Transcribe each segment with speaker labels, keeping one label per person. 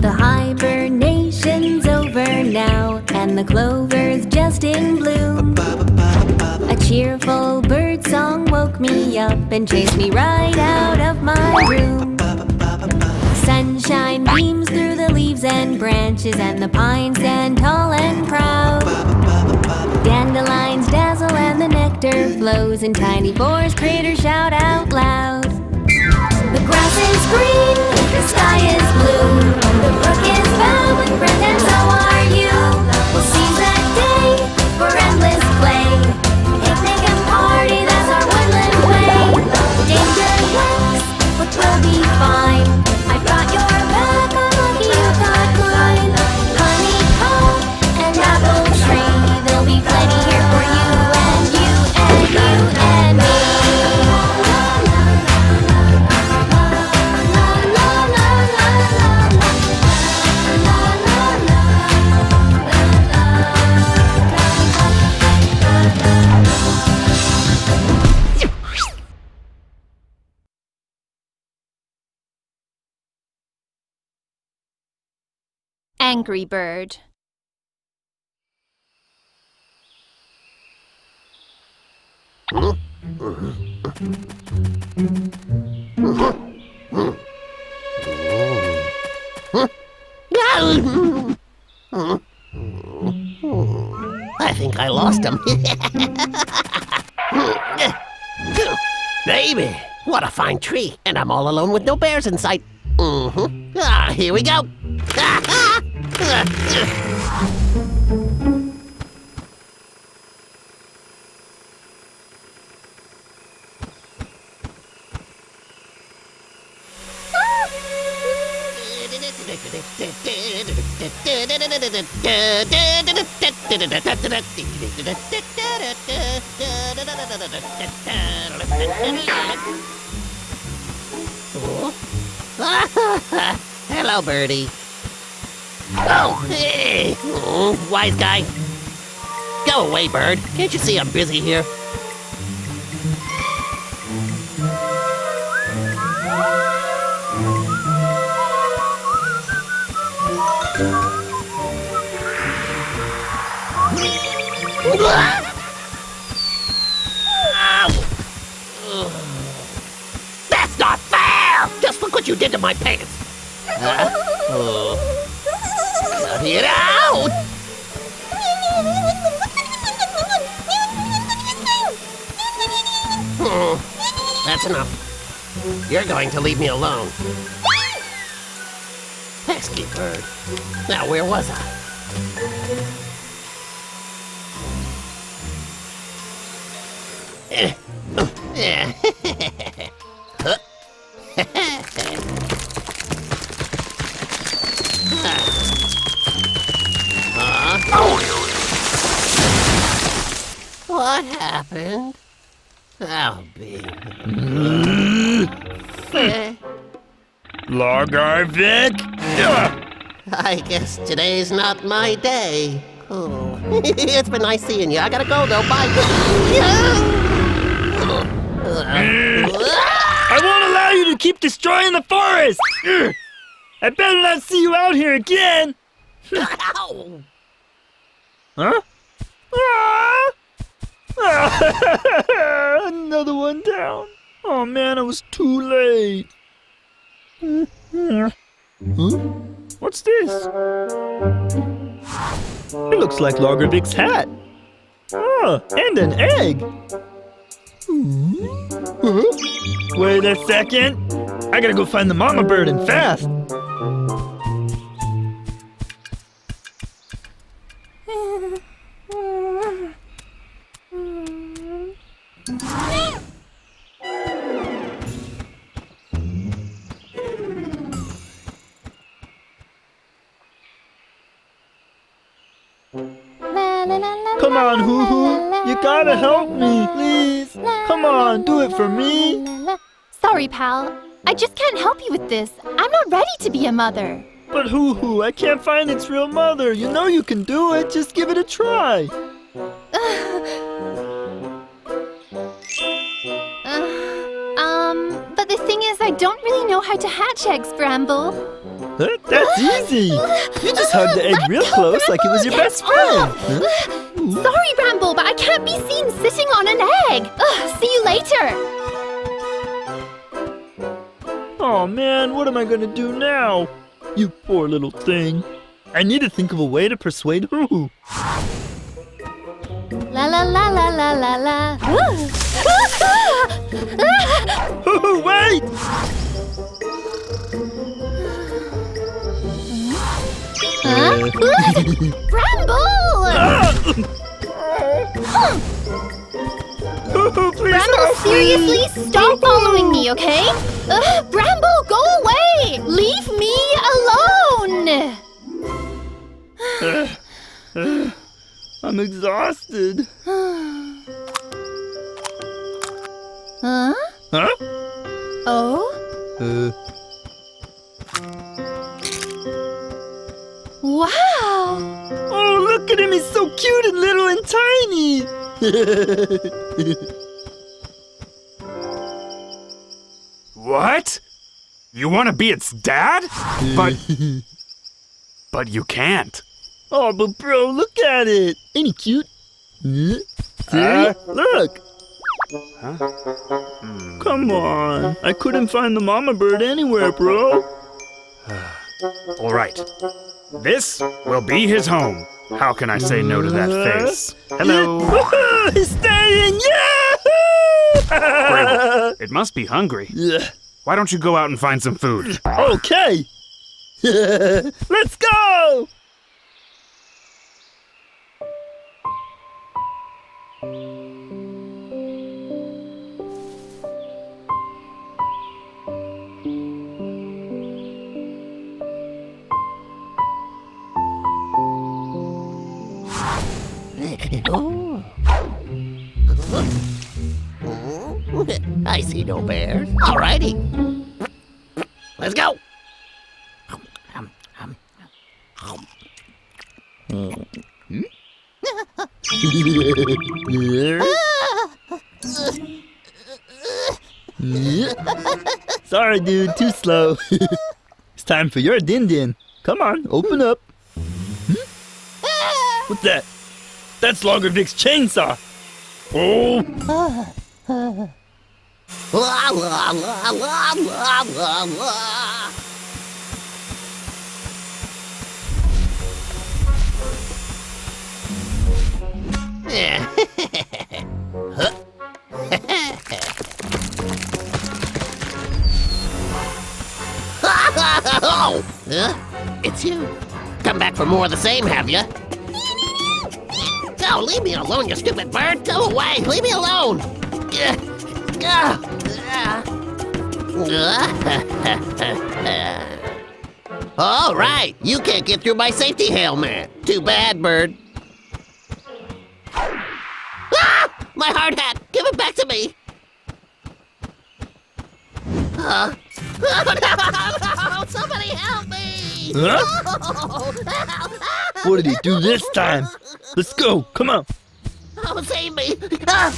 Speaker 1: The hibernation's over now, and the clover's just in bloom. A cheerful bird song woke me up and chased me right out of my room. Sunshine beams through the leaves and branches, and the pines stand tall and proud. Dandelions dazzle and the nectar flows, and tiny forest critters shout out loud. The grass is green, the sky is blue, the brook is filled with friends, and so are you. We'll seize that day for endless play. Picnic and party, that's our woodland way. Danger lurks, but we'll be fine. I've got your back, I'm lucky you've got mine. Honeycomb and apple tree, there'll be plenty here for you and you and you and me.
Speaker 2: Angry Bird.
Speaker 3: I think I lost him. Baby, what a fine tree. And I'm all alone with no bears in sight. Here we go. Hello, birdie. Oh, hey! Wise guy. Go away, bird. Can't you see I'm busy here? That's not fair! Just look what you did to my pants. Cut it out! That's enough. You're going to leave me alone. Pesky bird. Now, where was I? What happened? I'll be...
Speaker 4: Lagervik?
Speaker 3: I guess today's not my day. Oh. It's been nice seeing you. I gotta go, though. Bye.
Speaker 4: I won't allow you to keep destroying the forest! I better not see you out here again!
Speaker 3: Ow.
Speaker 4: Huh? Another one down. Oh man, I was too late. Huh? What's this? It looks like Lagervik's hat. Oh, and an egg. Wait a second. I gotta go find the mama bird and fast. Come on, Hoo Hoo. You gotta help me, please. Come on, do it for me.
Speaker 2: Sorry, pal. I just can't help you with this. I'm not ready to be a mother.
Speaker 4: But Hoo-Hoo, I can't find its real mother. You know you can do it. Just give it a try.
Speaker 2: But the thing is, I don't really know how to hatch eggs, Bramble.
Speaker 4: Huh? That's easy. You just hug the egg real close like it was your best friend. Huh?
Speaker 2: Sorry, Bramble, but I can't be seen sitting on an egg. See you later.
Speaker 4: Oh man, what am I gonna do now? You poor little thing. I need to think of a way to persuade Hoo-Hoo.
Speaker 2: La la la la la la la.
Speaker 4: Hoo-Hoo, wait!
Speaker 2: Huh? Bramble!
Speaker 4: Hoo-Hoo, please
Speaker 2: Bramble,
Speaker 4: help
Speaker 2: seriously,
Speaker 4: me.
Speaker 2: stop following me, okay? Bramble, go away! Leave me alone!
Speaker 4: I'm exhausted.
Speaker 2: Huh?
Speaker 4: Huh?
Speaker 2: Oh? Wow!
Speaker 4: Oh, look at him. He's so cute and little and tiny.
Speaker 5: What? You want to be its dad? But you can't.
Speaker 4: Oh, but bro, look at it. Ain't he cute? See? Look. Come on. I couldn't find the mama bird anywhere, bro.
Speaker 5: All right. This will be his home. How can I say no to that face? Hello.
Speaker 4: He's staying.
Speaker 5: Bramble, it must be hungry.
Speaker 4: Yeah.
Speaker 5: Why don't you go out and find some food?
Speaker 4: Okay. Let's go.
Speaker 3: I see no bears. Alrighty. Let's go.
Speaker 4: Sorry, dude. Too slow. It's time for your din-din. Come on, open up. What's that? That's Longer Vic's chainsaw. Oh.
Speaker 3: La la la la la la la. Yeah. Oh, it's you. Come back for more of the same, have you? Oh, leave me alone, you stupid bird. Go away. Leave me alone. All right. You can't get through my safety helmet. Too bad, bird. Ah! My hard hat. Give it back to me. Oh, no! Somebody help me!
Speaker 4: Huh?
Speaker 3: Oh,
Speaker 4: What did he do this time? Let's go. Come on.
Speaker 3: oh, save me! Ah!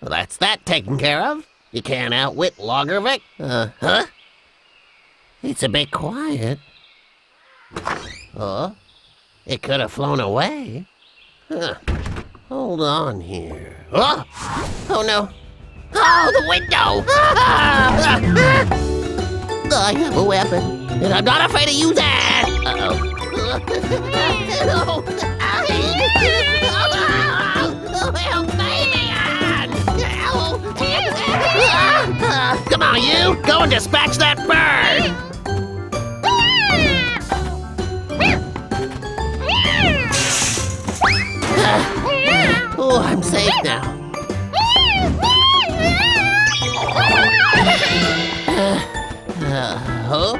Speaker 3: That's that taken care of. You can't outwit Logervik. Huh? It's a bit quiet. Oh, it could have flown away. Huh. Hold on here. Oh, oh no. Oh, the window! I have a weapon, and I'm not afraid to use it! Uh-oh. Help me, man! Come on, you! Go and dispatch that bird! Oh, I'm safe now. Huh?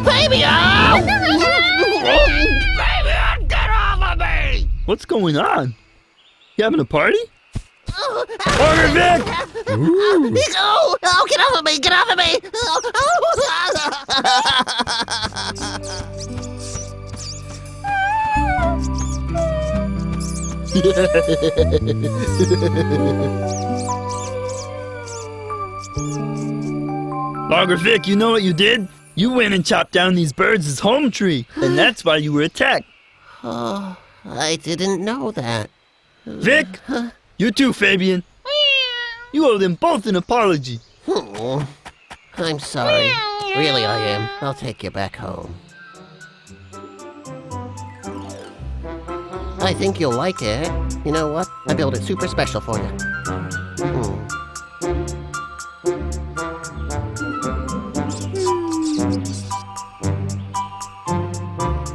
Speaker 3: Baby, oh! Baby, get off of me!
Speaker 4: What's going on? You having a party? Order Vic!
Speaker 3: Oh, get off of me! Get off of me!
Speaker 4: Logger Vic, you know what you did? You went and chopped down these birds' home tree, and that's why you were attacked.
Speaker 3: Oh, I didn't know that.
Speaker 4: Vic, you too, Fabian. You owe them both an apology.
Speaker 3: Oh, I'm sorry. Really, I am. I'll take you back home. I think you'll like it. You know what? I built it super special for you.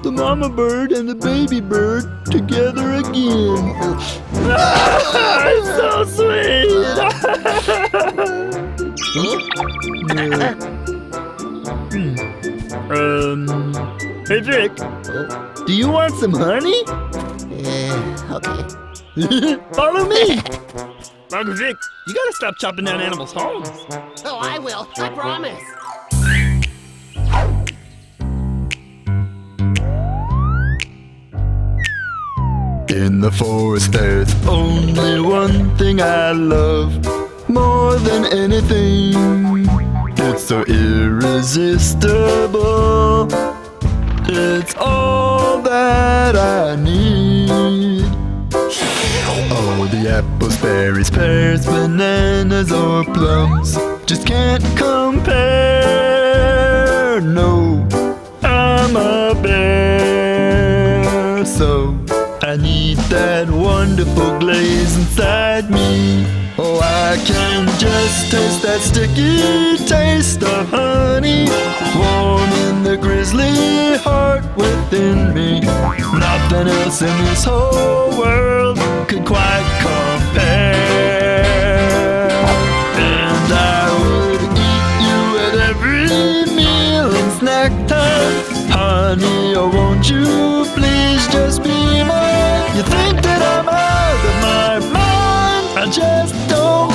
Speaker 4: The mama bird and the baby bird together again. I'm so sweet. Hey Vic, do you want some honey?
Speaker 3: Okay.
Speaker 4: Follow me. Logger Vic, you gotta stop chopping down animals' homes.
Speaker 3: Oh, I will. I promise.
Speaker 4: In the forest there's only one thing I love more than anything. It's so irresistible. It's all that I need. Oh, the apples, berries, pears, bananas, or plums just can't compare. No, I'm a bear, so I need that wonderful glaze inside me. Oh, I can just taste that sticky taste of honey, warm in the grizzly heart within me. Nothing else in this whole world could quite compare. And I would eat you at every meal and snack time. Honey, oh won't you please just be mine? You think that I'm out of my mind? I just don't